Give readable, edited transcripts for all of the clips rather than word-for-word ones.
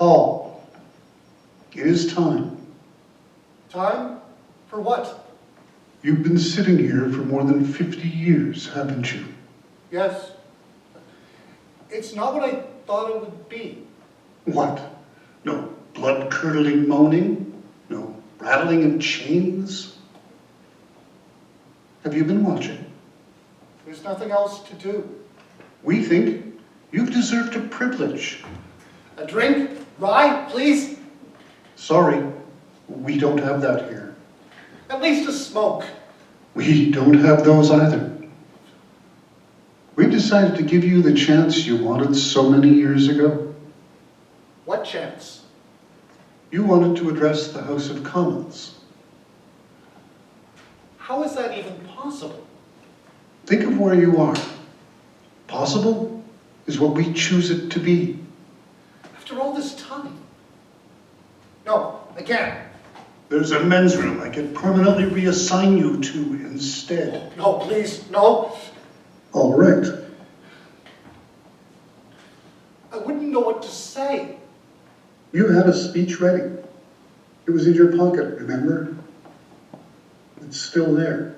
Paul, it is time. Time? For what? You've been sitting here for more than 50 years, haven't you? Yes. It's not what I thought it would be. What? No blood-curdling moaning? No rattling of chains? Have you been watching? There's nothing else to do. We think you've deserved a privilege. A drink? Rye, please? Sorry, we don't have that here. At least a smoke. We don't have those either. We've decided to give you the chance you wanted so many years ago. What chance? You wanted to address the House of Commons. How is that even possible? Think of where you are. Possible is what we choose it to be. After all this time? No, again. There's a men's room I could permanently reassign you to instead. No, please, no. All right. I wouldn't know what to say. You had a speech ready. It was in your pocket, remember? It's still there.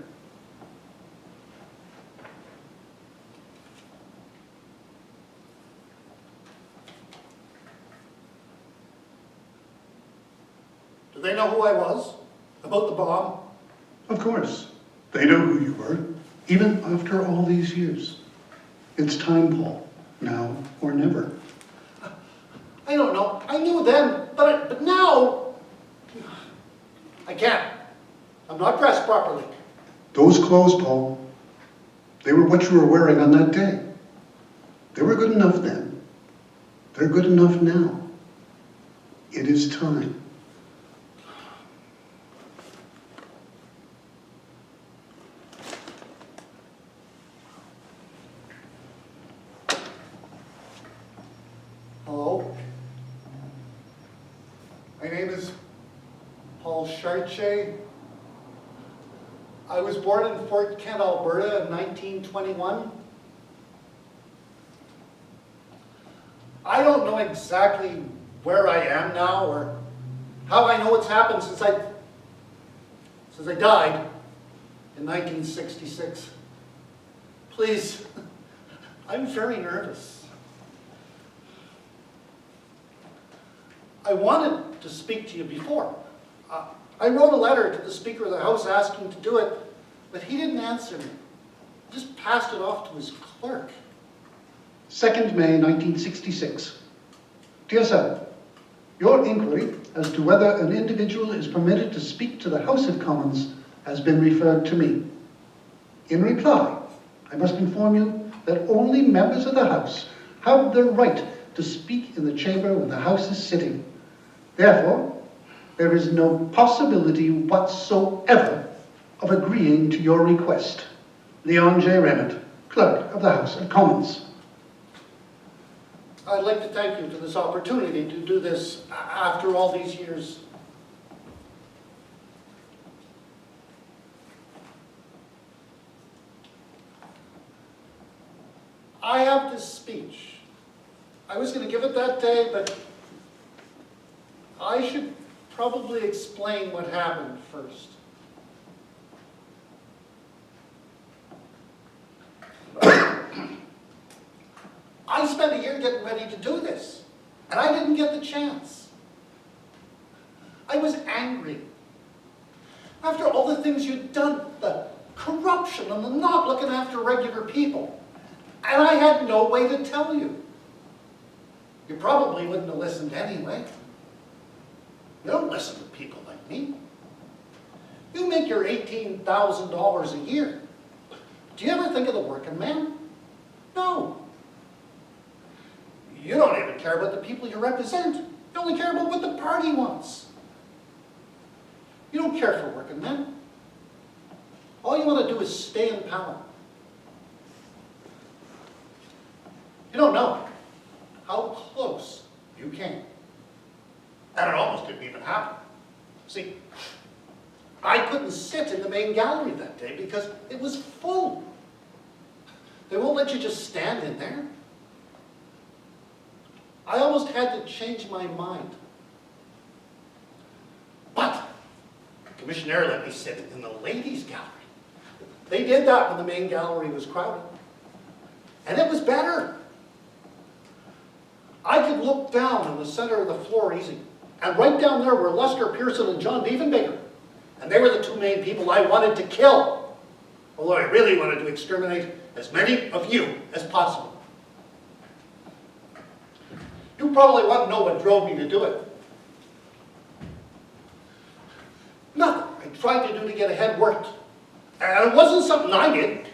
Do they know who I was? About the bomb? Of course. They know who you were, even after all these years. It's time, Paul. Now or never. I don't know. I knew then, but now, I can't. I'm not dressed properly. Those clothes, Paul, they were what you were wearing on that day. They were good enough then. They're good enough now. It is time. Hello? My name is Paul Chartier. I was born in Fort Kent, Alberta in 1921. I don't know exactly where I am now or how I know what's happened since I died in 1966. Please, I'm very nervous. I wanted to speak to you before. I wrote a letter to the Speaker of the House asking to do it, but he didn't answer me. Just passed it off to his clerk. 2nd May 1966. Dear Sir, your inquiry as to whether an individual is permitted to speak to the House of Commons has been referred to me. In reply, I must inform you that only members of the House have the right to speak in the chamber when the House is sitting. Therefore, there is no possibility whatsoever of agreeing to your request. Leon J. Rennett, Clerk of the House of Commons. I'd like to thank you for this opportunity to do this after all these years. I have this speech. I was going to give it that day, but I should probably explain what happened first. I spent a year getting ready to do this, and I didn't get the chance. I was angry. After all the things you'd done, the corruption and the not looking after regular people, and I had no way to tell you. You probably wouldn't have listened anyway. You don't listen to people like me. You make your $18,000 a year. Do you ever think of the working man? No. You don't even care about the people you represent. You only care about what the party wants. You don't care for working men. All you want to do is stay in power. You don't know how close you came. And it almost didn't even happen. See, I couldn't sit in the main gallery that day because it was full. They won't let you just stand in there. I almost almost had to change my mind. But the commissioner let me sit in the ladies' gallery. They did that when the main gallery was crowded. And it was better. I could look down in the center of the floor easy. And right down there were Lester Pearson and John Diefenbaker. And they were the two main people I wanted to kill. Although I really wanted to exterminate as many of you as possible. You probably want to know what drove me to do it. Nothing I tried to do to get ahead worked. And it wasn't something I did.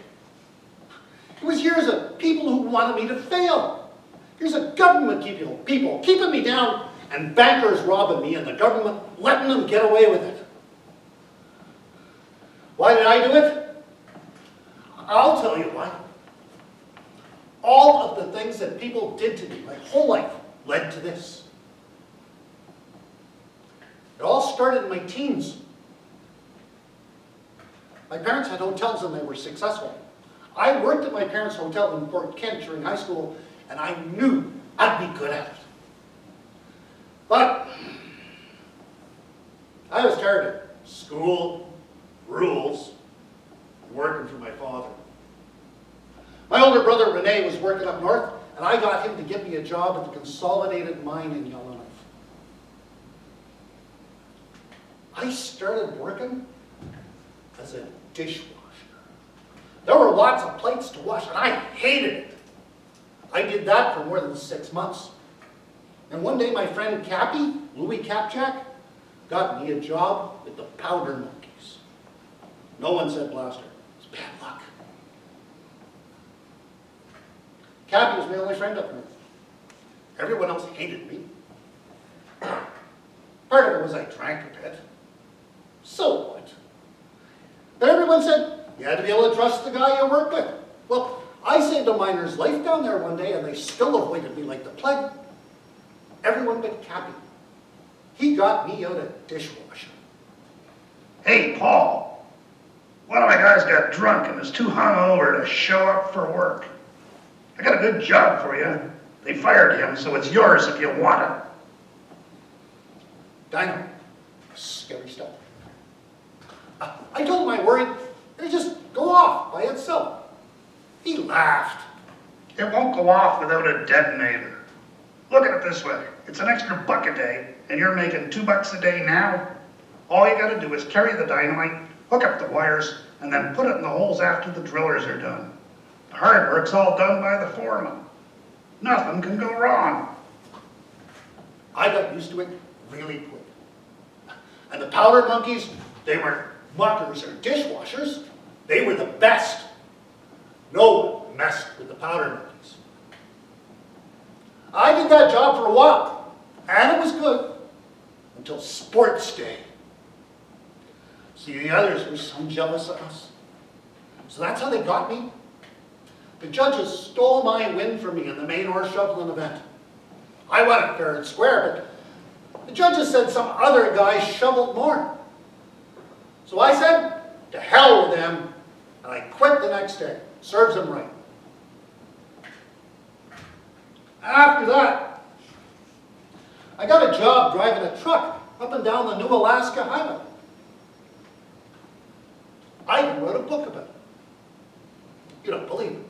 It was years of people who wanted me to fail. Here's a government people keeping me down, and bankers robbing me, and the government letting them get away with it. Why did I do it? I'll tell you why. All of the things that people did to me my whole life led to this. It all started in my teens. My parents had hotels and they were successful. I worked at my parents' hotel in Port Kent during high school, and I knew I'd be good at it. But I was tired of school, rules, and working for my father. My older brother Rene was working up north, and I got him to get me a job at the Consolidated Mine in Yellowknife. I started working as a dishwasher. There were lots of plates to wash, and I hated it. I did that for more than 6 months. And one day my friend Cappy, Louis Capjack, got me a job with the Powder Monkeys. No one said Blaster. It was bad luck. Cappy was my only friend up north. Everyone else hated me. Part of it was I drank a bit. So what? But everyone said, you had to be able to trust the guy you work with. Well, I saved a miner's life down there one day, and they still avoided me like the plague. Everyone but Cappy. He got me out of dishwasher. Hey, Paul. One of my guys got drunk and was too hungover to show up for work. I got a good job for you. They fired him, so it's yours if you want it. Dynamite. Scary stuff. I told him I worried it would just go off by itself. He laughed. It won't go off without a detonator. Look at it this way. It's an extra $1 a day, and you're making $2 a day now. All you gotta do is carry the dynamite, hook up the wires, and then put it in the holes after the drillers are done. The hard work's all done by the foreman. Nothing can go wrong. I got used to it really quick. And the Powder Monkeys, they weren't muckers or dishwashers. They were the best. No one messed with the Powder Monkeys. I did that job for a while, and it was good, until sports day. See, the others were so jealous of us. So that's how they got me. The judges stole my win from me in the main ore shoveling event. I won it fair and square, but the judges said some other guy shoveled more. So I said, to hell with them, and I quit the next day. Serves them right. After that, I got a job driving a truck up and down the New Alaska Highway. I even wrote a book about it. You don't believe it.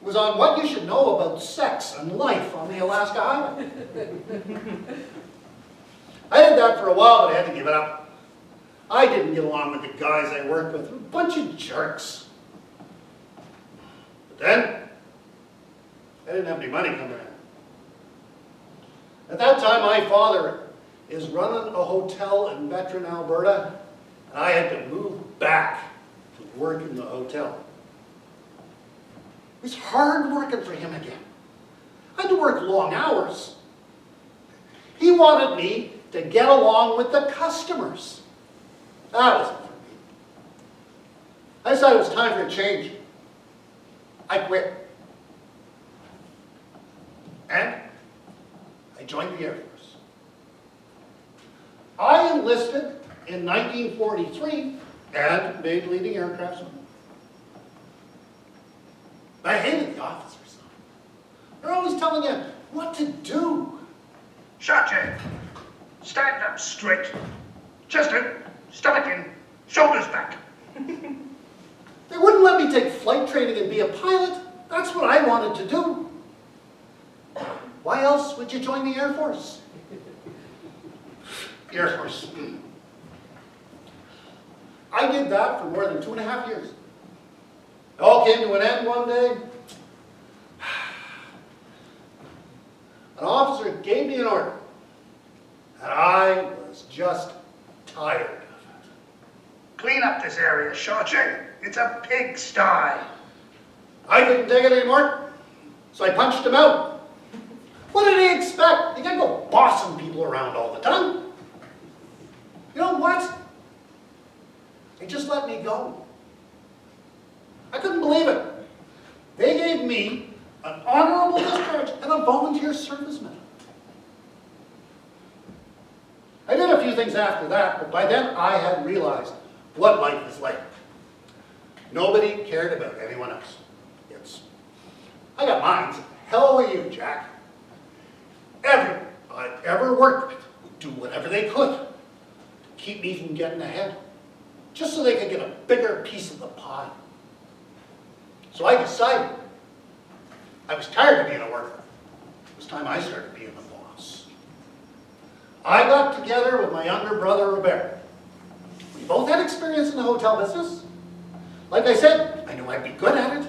It was on what you should know about sex and life on the Alaska Highway. I did that for a while, but I had to give it up. I didn't get along with the guys I worked with. A bunch of jerks. But then, I didn't have any money coming in. At that time, my father is running a hotel in Veteran, Alberta, and I had to move back to work in the hotel. It was hard working for him again. I had to work long hours. He wanted me to get along with the customers. That wasn't for me. I decided it was time for a change. I quit. And I joined the Air Force. I enlisted in 1943 and made leading aircraftsman. I hated the officers. They're always telling you what to do. Shotje, stand up straight. Chest out, stomach in, shoulders back. They wouldn't let me take flight training and be a pilot. That's what I wanted to do. Why else would you join the Air Force? Air Force. I did that for more than 2.5 years. It all came to an end one day. An officer gave me an order, and I was just tired of it. Clean up this area, Shotje. It's a pigsty. I couldn't take it anymore, so I punched him out. What did he expect? He can't go bossing people around all the time. You know what? They just let me go. I couldn't believe it. They gave me an honorable discharge and a volunteer service medal. I did a few things after that, but by then I had realized what life is like. Nobody cared about anyone else. I got mines. Hell with you, Jack. Everyone I ever worked with would do whatever they could to keep me from getting ahead, just so they could get a bigger piece of the pie. So I decided I was tired of being a worker. It was time I started being the boss. I got together with my younger brother, Robert. We both had experience in the hotel business. Like I said, I knew I'd be good at it.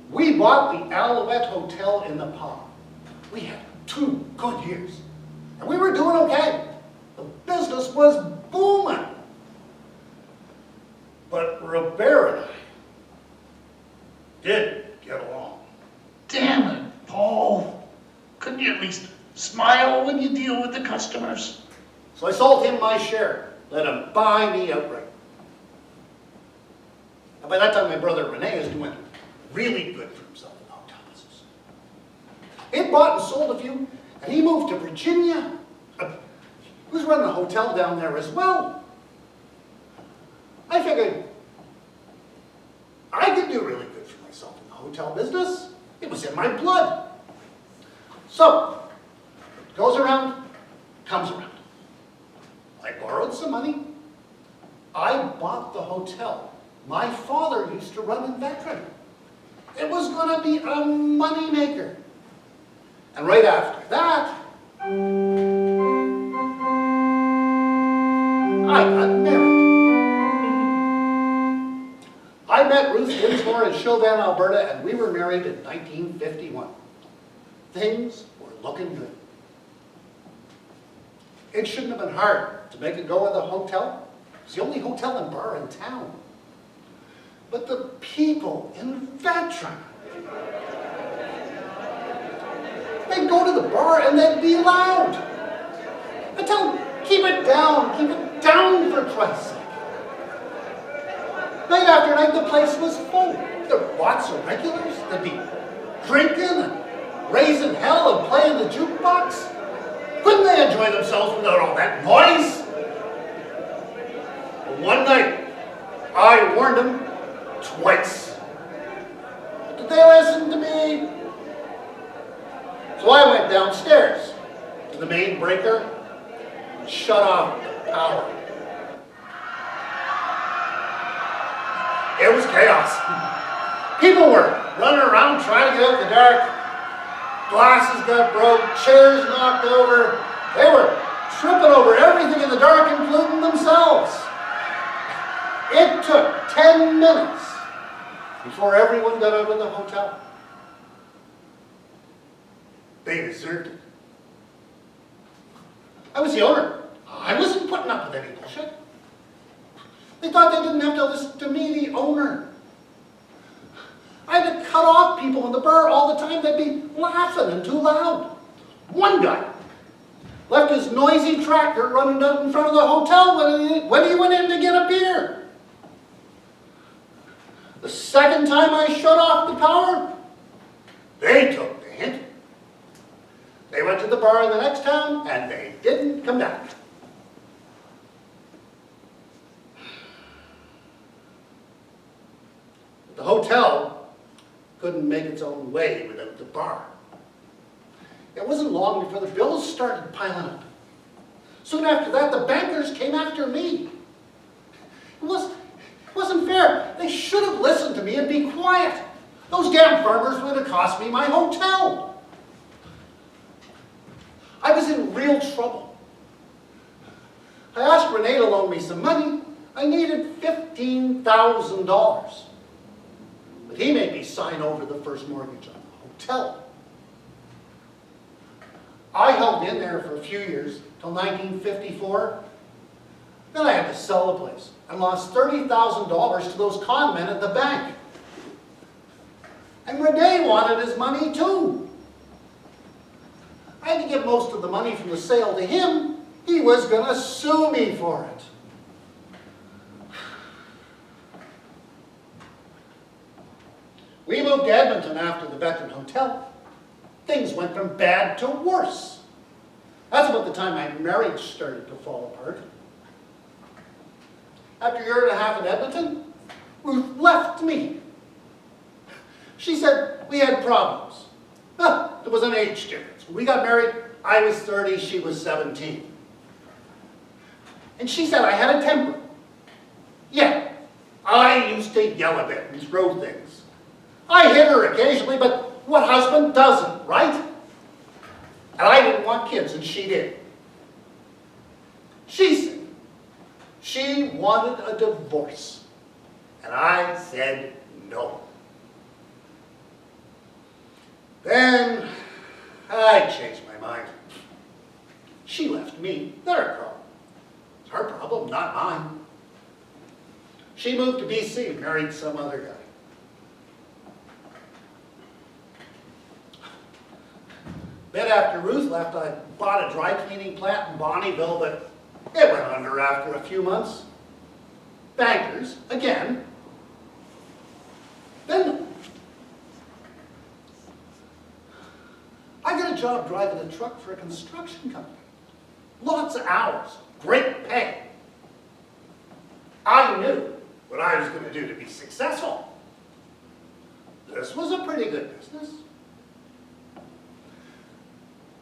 We bought the Alouette Hotel in the Palm. We had 2 good years, and we were doing okay. The business was booming. But Robert and I didn't get along. Damn it, Paul. Couldn't you at least smile when you deal with the customers? So I sold him my share, let him buy me outright. And by that time, my brother Rene is doing really good for himself in the hotel business. He'd bought and sold a few, and he moved to Virginia. He was running a hotel down there as well. I figured I could do really good for myself in the hotel business. It was in my blood. So, what goes around, comes around. I borrowed some money. I bought the hotel my father used to run in Veteran. It was going to be a moneymaker. And right after that, I got married. I met Ruth Dinsmore in Chauvin, Alberta, and we were married in 1951. Things were looking good. It shouldn't have been hard to make a go of the hotel. It's the only hotel and bar in town. But the people in Veteran, they'd go to the bar and they'd be loud. I tell them, keep it down for Christ's sake. Night after night, the place was full. There were lots of regulars. They'd be drinking and raising hell and playing the jukebox. Couldn't they enjoy themselves without all that noise? But one night, I warned them twice. Did they listen to me? So I went downstairs to the main breaker and shut off the power. It was chaos. People were running around trying to get out in the dark. Glasses got broke, chairs knocked over. They were tripping over everything in the dark, including themselves. It took 10 minutes before everyone got out of the hotel. They deserted. I was the owner. I wasn't putting up with any bullshit. They thought they didn't have to listen to me, the owner. I had to cut off people in the bar all the time. They'd be laughing and too loud. One guy left his noisy tractor running out in front of the hotel when he went in to get a beer. The second time I shut off the power, they took the hint. They went to the bar in the next town and they didn't come back. The hotel couldn't make its own way without the bar. It wasn't long before the bills started piling up. Soon after that, the bankers came after me. It wasn't fair. They should have listened to me and be quiet. Those damn farmers would have cost me my hotel. I was in real trouble. I asked Renee to loan me some money. I needed $15,000. But he made me sign over the first mortgage on the hotel. I held in there for a few years, till 1954. Then I had to sell the place and lost $30,000 to those con men at the bank. And Renee wanted his money too. I had to give most of the money from the sale to him. He was going to sue me for it. We moved to Edmonton after the Veteran Hotel. Things went from bad to worse. That's about the time my marriage started to fall apart. After a year and a half in Edmonton, Ruth left me. She said we had problems. Well, there was an age difference. When we got married, I was 30, she was 17. And she said I had a temper. Yeah, I used to yell a bit and throw things. I hit her occasionally, but what husband doesn't, right? And I didn't want kids, and she did. She said she wanted a divorce, and I said no. Then I changed my mind. She left me. Their problem. It's her problem, not mine. She moved to BC and married some other guy. Bit after Ruth left, I bought a dry cleaning plant in Bonnyville, but it went under after a few months. Bankers, again. Then I got a job driving a truck for a construction company. Lots of hours, great pay. I knew what I was going to do to be successful. This was a pretty good business.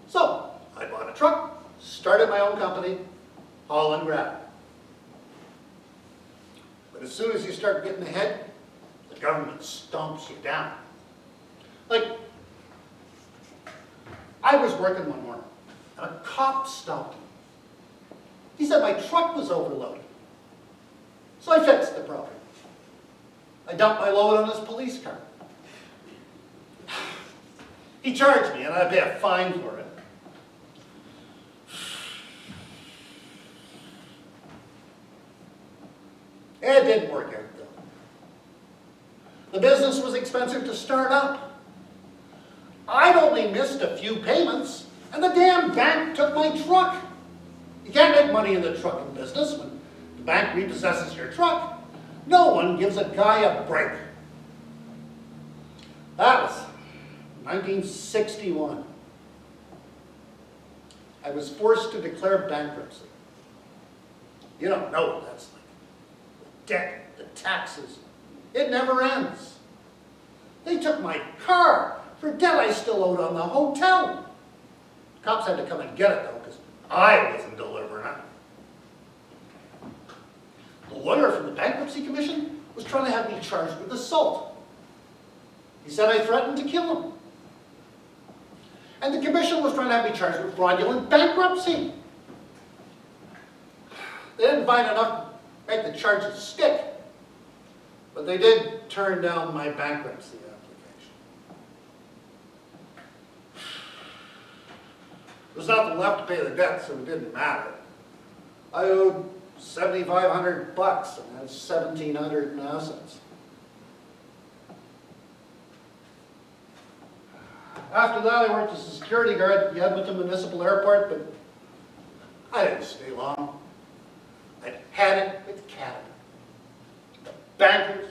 So, I bought a truck, started my own company, haul and grab. But as soon as you start getting ahead, the government stomps you down. Like, I was working one morning, and a cop stopped me. He said my truck was overloaded. So I fixed the problem. I dumped my load on his police car. He charged me, and I pay a fine for it. It didn't work out though. The business was expensive to start up. I'd only missed a few payments, and the damn bank took my truck. You can't make money in the trucking business when the bank repossesses your truck. No one gives a guy a break. That was 1961. I was forced to declare bankruptcy. You don't know what that's like. The debt, the taxes, it never ends. They took my car for debt I still owed on the hotel. Cops had to come and get it though, because I wasn't delivering it. The lawyer from the Bankruptcy Commission was trying to have me charged with assault. He said I threatened to kill him. And the commission was trying to have me charged with fraudulent bankruptcy. They didn't find enough to make the charges stick, but they did turn down my bankruptcy application. There was nothing left to pay the debt, so it didn't matter. I owed $7,500 and had $1,700 in assets. After that, I worked as a security guard at the Edmonton Municipal Airport, but I didn't stay long. I'd had it with Canada. The bankers,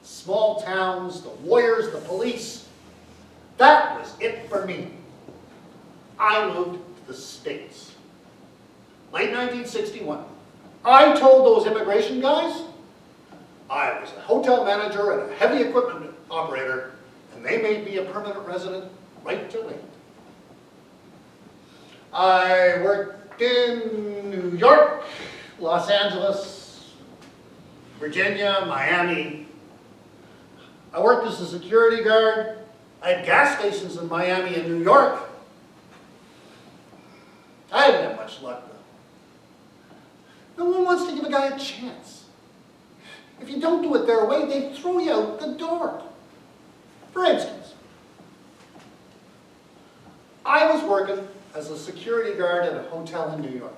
small towns, the lawyers, the police. That was it for me. I moved to the States. Late 1961. I told those immigration guys I was a hotel manager and a heavy equipment operator, and they made me a permanent resident right to late. I worked in New York, Los Angeles, Virginia, Miami. I worked as a security guard. I had gas stations in Miami and New York. I didn't have much luck though. No one wants to give a guy a chance. If you don't do it their way, they throw you out the door. For instance, I was working as a security guard at a hotel in New York.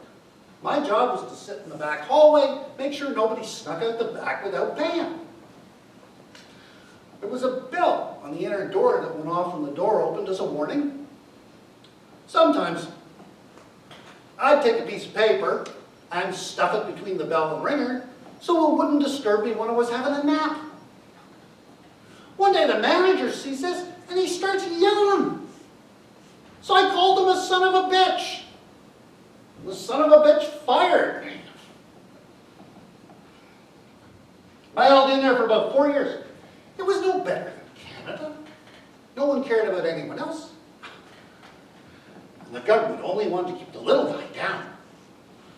My job was to sit in the back hallway, make sure nobody snuck out the back without paying. There was a bell on the inner door that went off when the door opened as a warning. Sometimes I'd take a piece of paper and stuff it between the bell and ringer so it wouldn't disturb me when I was having a nap. One day the manager sees this and he starts yelling. So I called him a son of a bitch. The son of a bitch fired me. I held in there for about 4 years. It was no better than Canada. No one cared about anyone else. And the government only wanted to keep the little guy down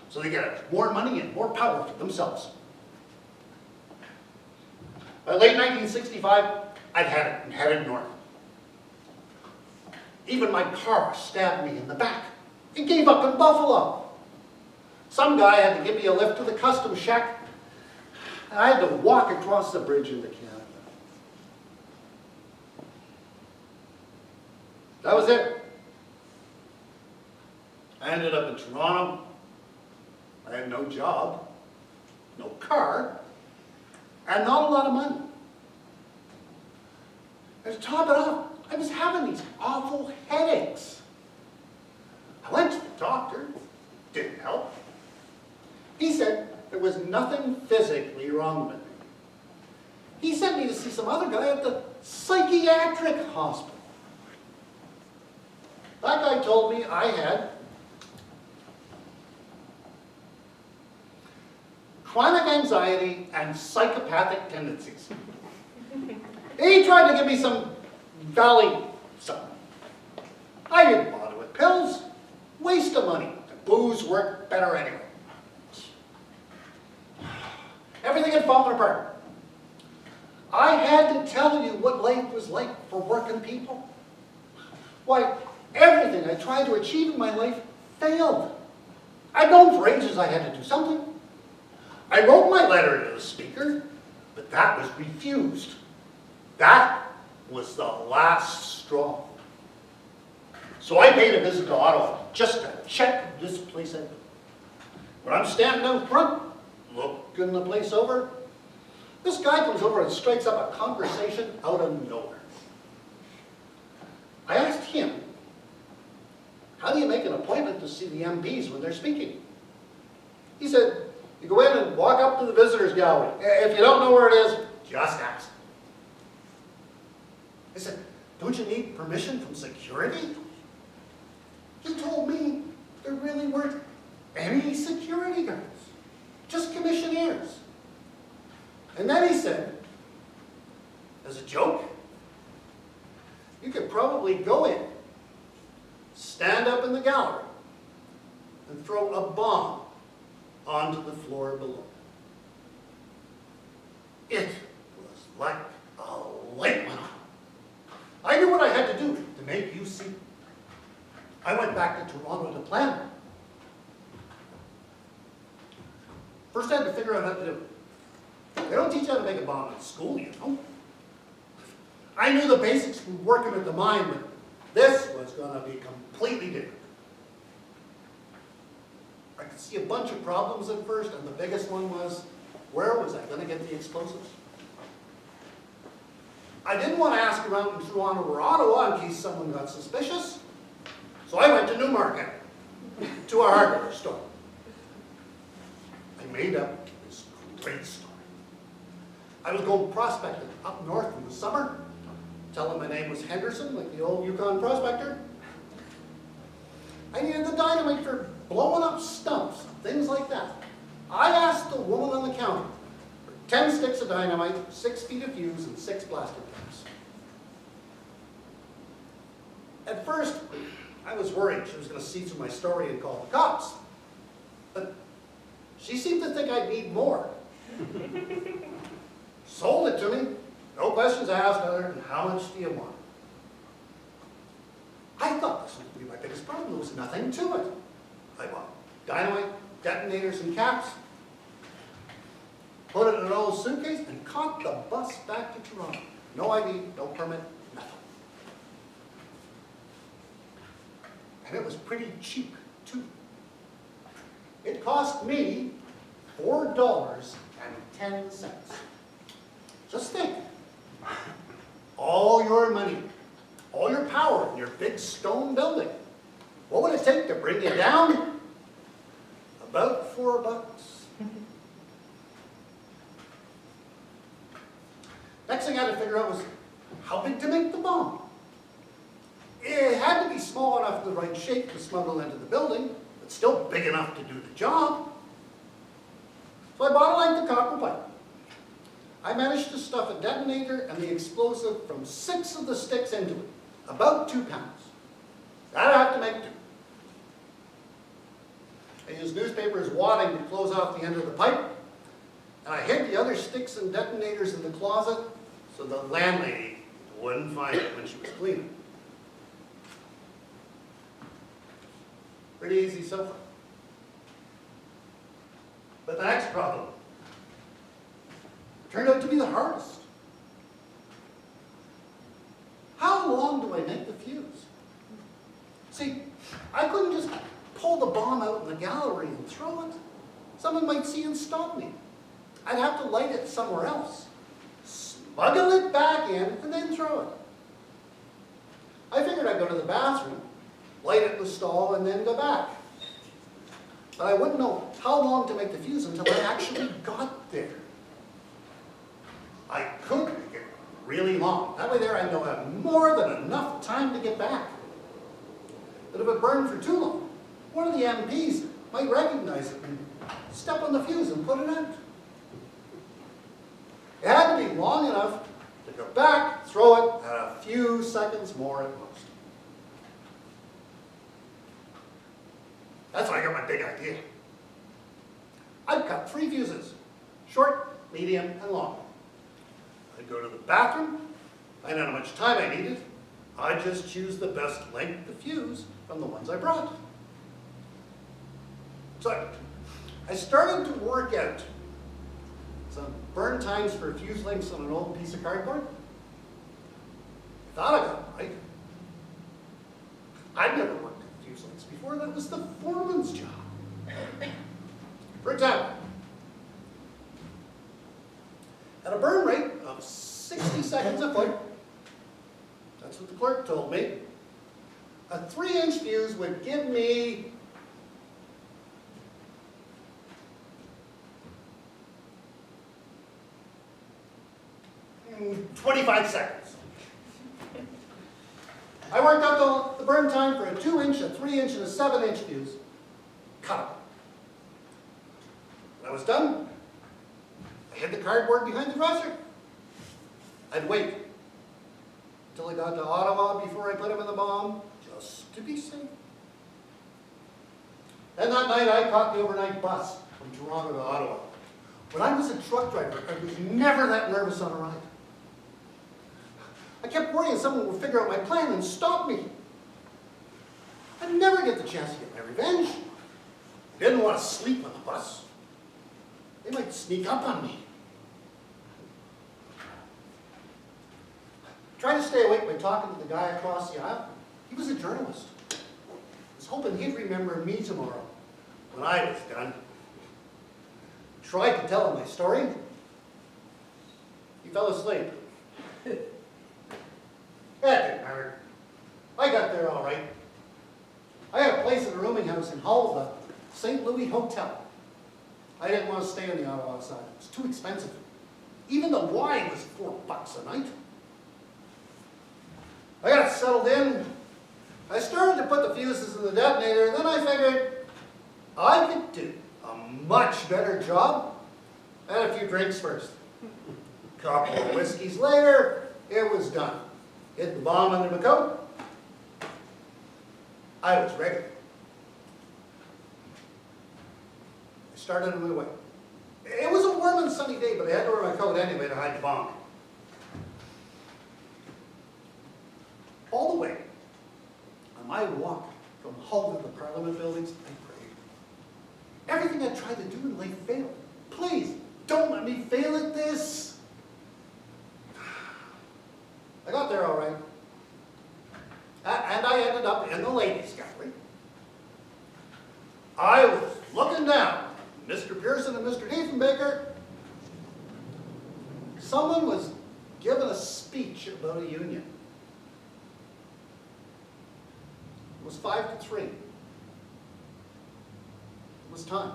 so they get more money and more power for themselves. By late 1965, I'd had it and headed north. Even my car stabbed me in the back. It gave up in Buffalo. Some guy had to give me a lift to the customs shack. And I had to walk across the bridge into Canada. That was it. I ended up in Toronto. I had no job, no car, and not a lot of money. And to top it off, I was having these awful headaches. I went to the doctor, didn't help. He said there was nothing physically wrong with me. He sent me to see some other guy at the psychiatric hospital. That guy told me I had chronic anxiety and psychopathic tendencies. He tried to give me some valley something. I didn't bother with pills. Waste of money. The booze worked better anyway. Everything had fallen apart. I had to tell you what life was like for working people. Why, everything I tried to achieve in my life failed. I'd known for ages I had to do something. I wrote my letter to the speaker, but that was refused. That was the last straw. So I paid a visit to Ottawa just to check this place out. When I'm standing out front, looking the place over, this guy comes over and strikes up a conversation out of nowhere. I asked him, how do you make an appointment to see the MPs when they're speaking? He said, you go in and walk up to the visitors gallery. If you don't know where it is, just ask. I said, don't you need permission from security? He told me there really weren't any security guards, just commissionaires. And then he said, as a joke, you could probably go in, stand up in the gallery, and throw a bomb onto the floor below. It was like a light went on. I knew what I had to do to make you see. I went back to Toronto to plan it. First I had to figure out how to do it. They don't teach you how to make a bomb in school, you know. I knew the basics from working at the mine, but this was going to be completely different. I could see a bunch of problems at first, and the biggest one was, where was I going to get the explosives? I didn't want to ask around in Toronto or Ottawa in case someone got suspicious. So I went to Newmarket, to a hardware store. I made up this great story. I was going prospecting up north in the summer, telling my name was Henderson, like the old Yukon prospector. I needed the dynamite for blowing up stumps, things like that. I asked the woman on the counter for 10 sticks of dynamite, 6 feet of fuse, and 6 plastic caps. At first, I was worried she was going to see through my story and call the cops. But she seemed to think I'd need more. Sold it to me. No questions asked other than how much do you want? I thought this would be my biggest problem. There was nothing to it. I bought dynamite, detonators, and caps. Put it in an old suitcase and caught the bus back to Toronto. No ID, no permit, nothing. And it was pretty cheap, too. It cost me $4.10. Just think. All your money, all your power in your big stone building. What would it take to bring you down? About $4. Next thing I had to figure out was how big to make the bomb. It had to be small enough in the right shape to smuggle into the building, but still big enough to do the job. So I bought a length of copper pipe. I managed to stuff a detonator and the explosive from 6 of the sticks into it, about 2 pounds. That'd have to make 2. I used newspapers wadding to close off the end of the pipe, and I hid the other sticks and detonators in the closet so the landlady wouldn't find it when she was cleaning. Pretty easy so far. But the next problem turned out to be the hardest. How long do I make the fuse? See, I couldn't just pull the bomb out in the gallery and throw it. Someone might see and stop me. I'd have to light it somewhere else, smuggle it back in, and then throw it. I figured I'd go to the bathroom, light it in the stall, and then go back. But I wouldn't know how long to make the fuse until I actually got there. I could make it really long. That way there I know I have more than enough time to get back. But if it burned for too long, one of the MPs might recognize it and step on the fuse and put it out. It had to be long enough to go back, throw it, and a few seconds more at most. That's when I got my big idea. I'd cut 3 fuses, short, medium, and long. I'd go to the bathroom, find out how much time I needed. I'd just choose the best length of fuse from the ones I brought. So I started to work out some burn times for fuse lengths on an old piece of cardboard. I thought I got it right. I'd never worked at fuse lengths before. That was the foreman's job. For example, at a burn rate of 60 seconds a foot, that's what the clerk told me, a 3-inch fuse would give me 25 seconds. I worked out the burn time for a 2-inch, a 3-inch, and a 7-inch fuse. Cut them. When I was done, I hid the cardboard behind the dresser. I'd wait until I got to Ottawa before I put them in the bomb, just to be safe. Then that night I caught the overnight bus from Toronto to Ottawa. When I was a truck driver, I was never that nervous on a ride. I kept worrying someone would figure out my plan and stop me. I'd never get the chance to get my revenge. I didn't want to sleep on the bus. They might sneak up on me. Tried to stay awake by talking to the guy across the aisle. He was a journalist. I was hoping he'd remember me tomorrow when I was done. Tried to tell him my story. He fell asleep. That didn't matter. I got there all right. I had a place at a rooming house in Hull, the St. Louis Hotel. I didn't want to stay on the Ottawa side. It was too expensive. Even the wine was $4 a night. I got settled in. I started to put the fuses in the detonator, and then I figured I could do a much better job. I had a few drinks first. A couple of whiskeys later, it was done. Hid the bomb under my coat. I was ready. I started on my way. It was a warm and sunny day, but I had to wear my coat anyway to hide the bunk. All the way, on my walk from Hull to the Parliament buildings, I prayed. Everything I tried to do in life failed. Please, don't let me fail at this. I got there all right. And I ended up in the ladies' gallery. I was looking down, Mr. Pearson and Mr. Diefenbaker. Someone was giving a speech about a union. It was 5 to 3. It was time.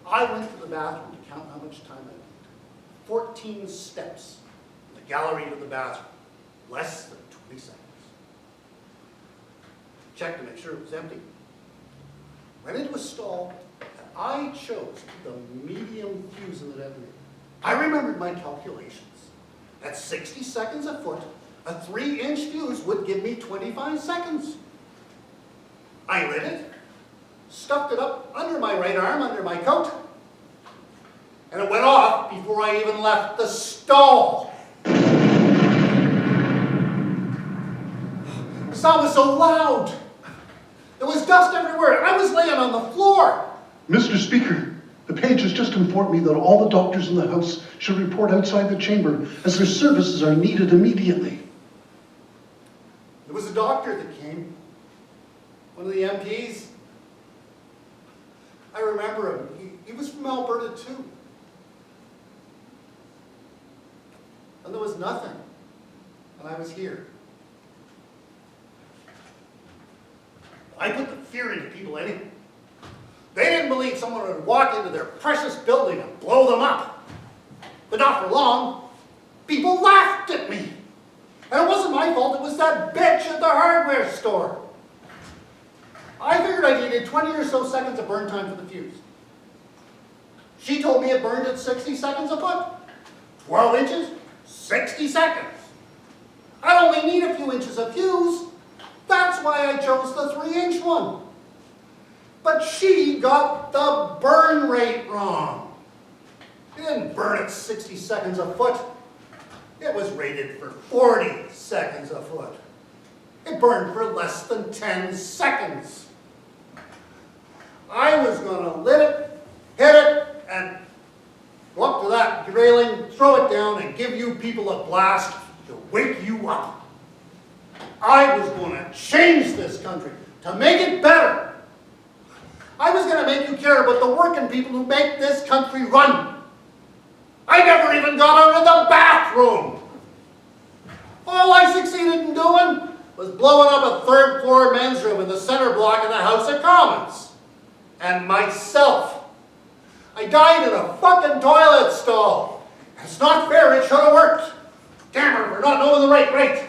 I went to the bathroom to count how much time I went. 14 steps from the gallery to the bathroom. Less than 20 seconds. Checked to make sure it was empty. Went into a stall, and I chose the medium fuse in the detonator. I remembered my calculations. At 60 seconds a foot, a 3-inch fuse would give me 25 seconds. I lit it, stuffed it up under my right arm, under my coat, and it went off before I even left the stall. The sound was so loud. There was dust everywhere. I was laying on the floor. Mr. Speaker, the page has just informed me that all the doctors in the House should report outside the chamber as their services are needed immediately. There was a doctor that came, one of the MPs. I remember him. He was from Alberta too. And there was nothing. And I was here. I put the fear into people anyway. They didn't believe someone would walk into their precious building and blow them up. But not for long. People laughed at me. And it wasn't my fault, it was that bitch at the hardware store. I figured I needed 20 or so seconds of burn time for the fuse. She told me it burned at 60 seconds a foot. 12 inches, 60 seconds. I only need a few inches of fuse. That's why I chose the 3-inch one. But she got the burn rate wrong. It didn't burn at 60 seconds a foot. It was rated for 40 seconds a foot. It burned for less than 10 seconds. I was going to lit it, hit it, and go up to that railing, throw it down, and give you people a blast to wake you up. I was going to change this country, to make it better. I was going to make you care about the working people who make this country run. I never even got out of the bathroom. All I succeeded in doing was blowing up a 3rd-floor men's room in the center block of the House of Commons. And myself. I died in a fucking toilet stall. It's not fair, it should have worked. Damn her for not knowing the right rate.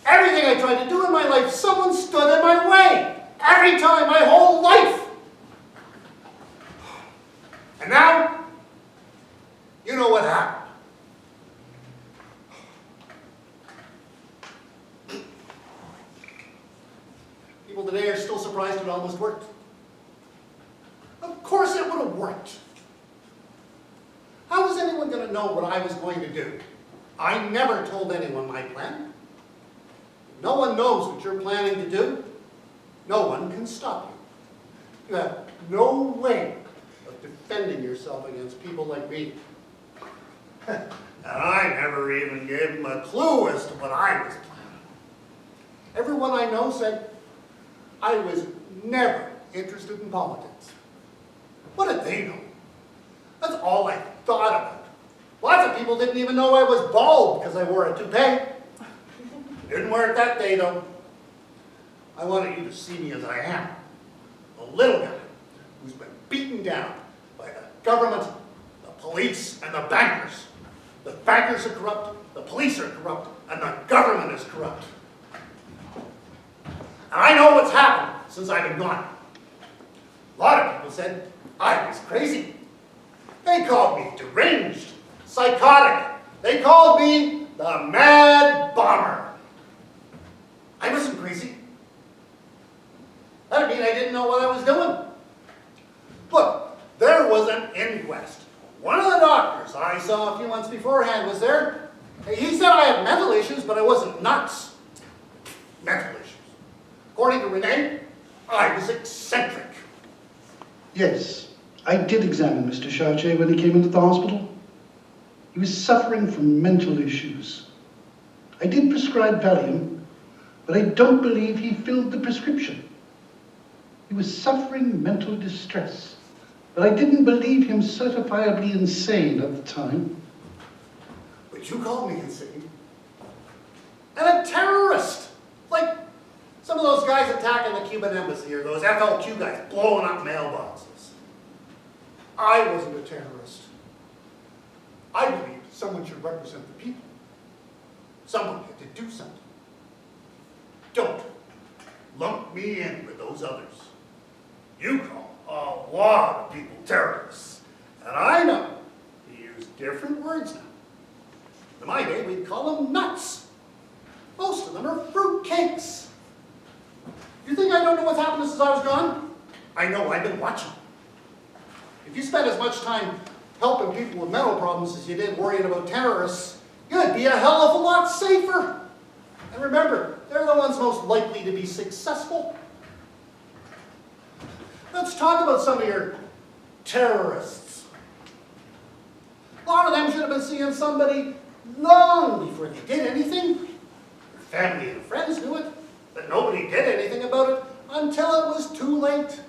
Everything I tried to do in my life, someone stood in my way. Every time, my whole life. And now, you know what happened. People today are still surprised it almost worked. Of course it would have worked. How was anyone going to know what I was going to do? I never told anyone my plan. No one knows what you're planning to do. No one can stop you. You have no way of defending yourself against people like me. And I never even gave them a clue as to what I was planning. Everyone I know said I was never interested in politics. What did they know? That's all I thought about. Lots of people didn't even know I was bald because I wore a toupee. Didn't wear it that day, though. I wanted you to see me as I am. A little guy who's been beaten down by the government, the police, and the bankers. The bankers are corrupt, the police are corrupt, and the government is corrupt. And I know what's happened since I've been gone. A lot of people said I was crazy. They called me deranged, psychotic. They called me the mad bomber. I wasn't crazy. That'd mean I didn't know what I was doing. Look, there was an inquest. One of the doctors I saw a few months beforehand was there. He said I had mental issues, but I wasn't nuts. Mental issues. According to Renee, I was eccentric. Yes, I did examine Mr. Chartier when he came into the hospital. He was suffering from mental issues. I did prescribe Valium, but I don't believe he filled the prescription. He was suffering mental distress, but I didn't believe him certifiably insane at the time. But you called me insane. And a terrorist. Like some of those guys attacking the Cuban embassy, or those FLQ guys blowing up mailboxes. I wasn't a terrorist. I believed someone should represent the people. Someone had to do something. Don't lump me in with those others. You call a lot of people terrorists. And I know you use different words now. In my day, we'd call them nuts. Most of them are fruitcakes. You think I don't know what's happened since I was gone? I know, I've been watching. If you spent as much time helping people with mental problems as you did worrying about terrorists, you'd be a hell of a lot safer. And remember, they're the ones most likely to be successful. Let's talk about some of your terrorists. A lot of them should have been seeing somebody long before they did anything. Their family and friends knew it, but nobody did anything about it until it was too late.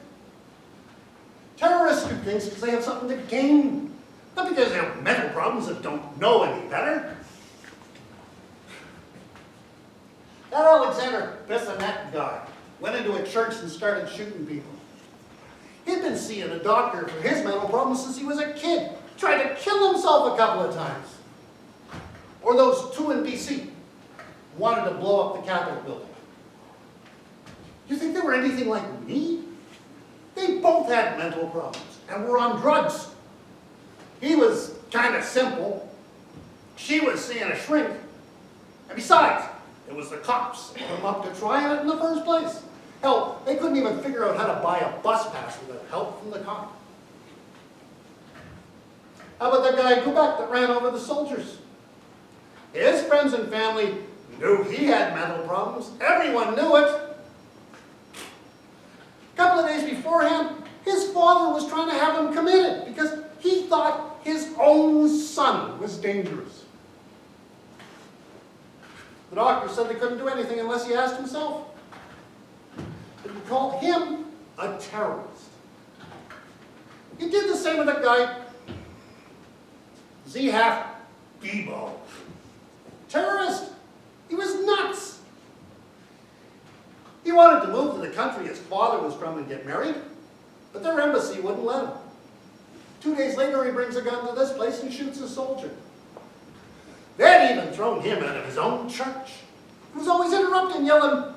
Terrorists do things because they have something to gain, not because they have mental problems and don't know any better. That Alexander Bissonnette guy went into a church and started shooting people. He'd been seeing a doctor for his mental problems since he was a kid. Tried to kill himself a couple of times. Or those two in BC who wanted to blow up the Capitol building. You think they were anything like me? They both had mental problems and were on drugs. He was kind of simple. She was seeing a shrink. And besides, it was the cops that put him up to trying it in the first place. Hell, they couldn't even figure out how to buy a bus pass without help from the cop. How about that guy in Quebec that ran over the soldiers? His friends and family knew he had mental problems. Everyone knew it. A couple of days beforehand, his father was trying to have him committed because he thought his own son was dangerous. The doctor said they couldn't do anything unless he asked himself. But we called him a terrorist. He did the same with that guy, Zehaf Debo. Terrorist. He was nuts. He wanted to move to the country his father was from and get married, but their embassy wouldn't let him. 2 days later, he brings a gun to this place and shoots a soldier. They'd even thrown him out of his own church. He was always interrupting, yelling,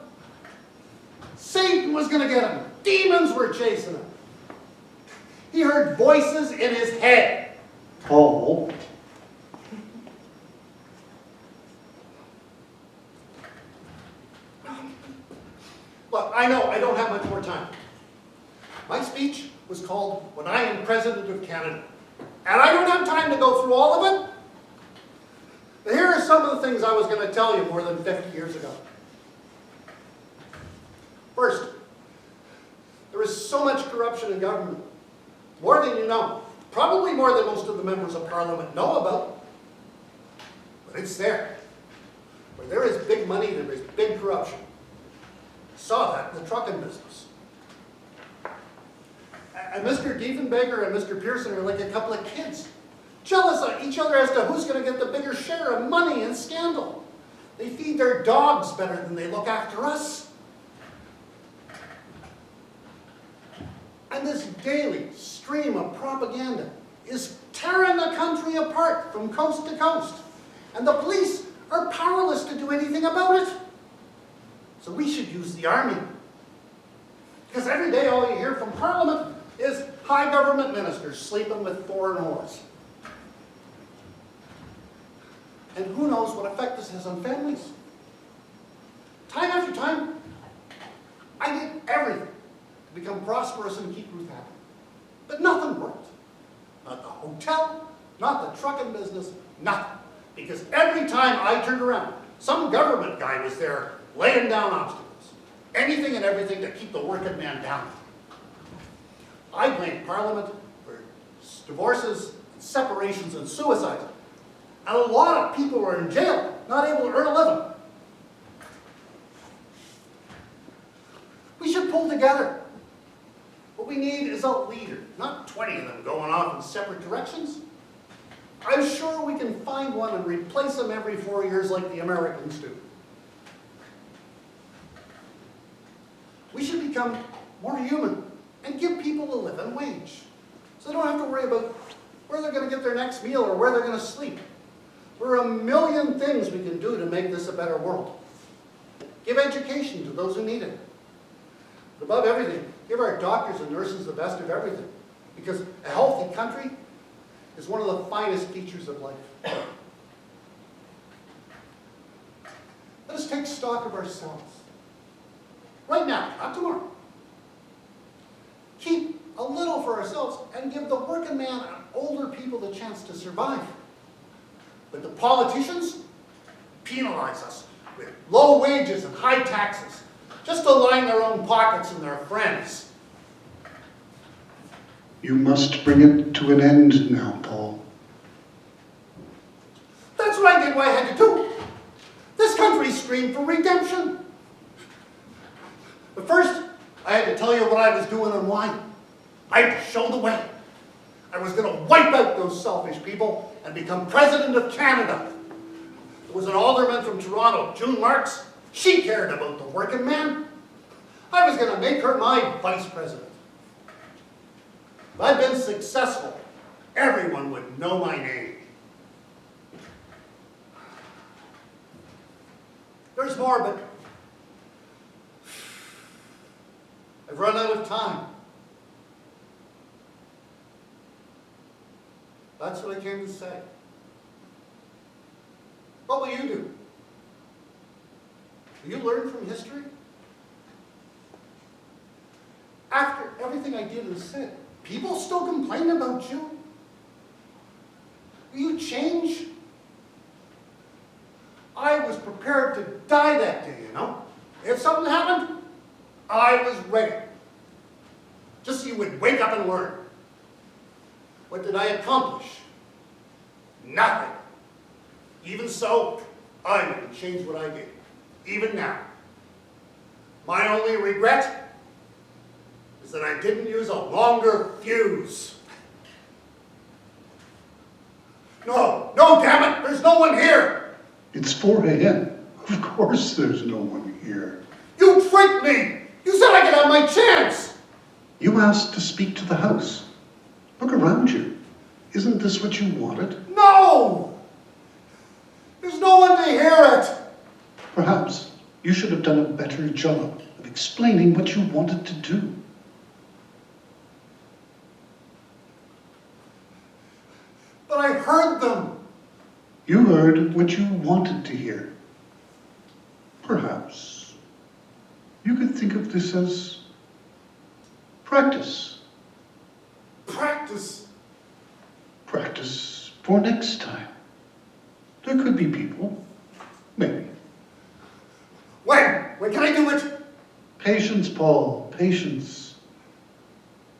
Satan was going to get him. Demons were chasing him. He heard voices in his head. Paul. Look, I know I don't have much more time. My speech was called When I Am President of Canada. And I don't have time to go through all of it. But here are some of the things I was going to tell you more than 50 years ago. First, there is so much corruption in government. More than you know. Probably more than most of the members of Parliament know about. But it's there. Where there is big money, there is big corruption. Saw that in the trucking business. And Mr. Diefenbaker and Mr. Pearson are like a couple of kids. Jealous of each other as to who's going to get the bigger share of money and scandal. They feed their dogs better than they look after us. And this daily stream of propaganda is tearing the country apart from coast to coast. And the police are powerless to do anything about it. So we should use the army. Because every day all you hear from Parliament is high government ministers sleeping with foreign whores. And who knows what effect this has on families. Time after time, I did everything to become prosperous and keep Ruth happy. But nothing worked. Not the hotel, not the trucking business, nothing. Because every time I turned around, some government guy was there laying down obstacles. Anything and everything to keep the working man down. I blamed Parliament for divorces, and separations, and suicides. And a lot of people were in jail, not able to earn a living. We should pull together. What we need is a leader, not 20 of them going off in separate directions. I'm sure we can find one and replace them every 4 years like the Americans do. We should become more human and give people a living wage, so they don't have to worry about where they're going to get their next meal or where they're going to sleep. There are a million things we can do to make this a better world. Give education to those who need it. But above everything, give our doctors and nurses the best of everything, because a healthy country is one of the finest features of life. Let us take stock of ourselves. Right now, not tomorrow. Keep a little for ourselves and give the working man and older people the chance to survive. But the politicians penalize us with low wages and high taxes, just to line their own pockets and their friends. You must bring it to an end now, Paul. That's what I did what I had to do. This country screamed for redemption. But first, I had to tell you what I was doing and why. I had to show the way. I was going to wipe out those selfish people and become President of Canada. There was an alderman from Toronto, June Marks. She cared about the working man. I was going to make her my vice president. If I'd been successful, everyone would know my name. There's more, but I've run out of time. That's what I came to say. What will you do? Will you learn from history? After everything I did and said, people still complain about you? Will you change? I was prepared to die that day, you know? If something happened, I was ready. Just so you would wake up and learn. What did I accomplish? Nothing. Even so, I wouldn't change what I did. Even now. My only regret is that I didn't use a longer fuse. No, damn it, there's no one here. It's 4 a.m. Of course there's no one here. You tricked me. You said I could have my chance. You asked to speak to the house. Look around you. Isn't this what you wanted? No! There's no one to hear it. Perhaps you should have done a better job of explaining what you wanted to do. But I heard them. You heard what you wanted to hear. Perhaps you could think of this as practice. Practice? Practice for next time. There could be people. Maybe. When? When can I do it? Patience, Paul, patience.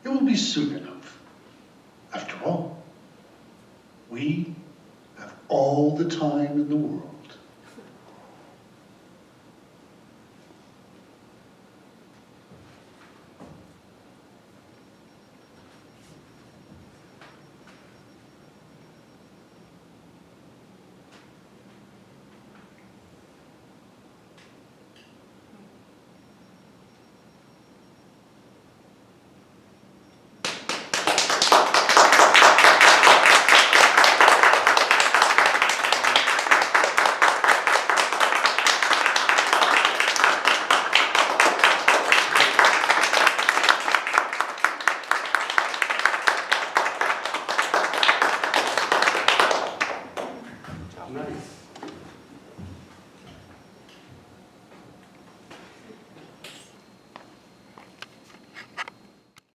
It will be soon enough. After all, we have all the time in the world.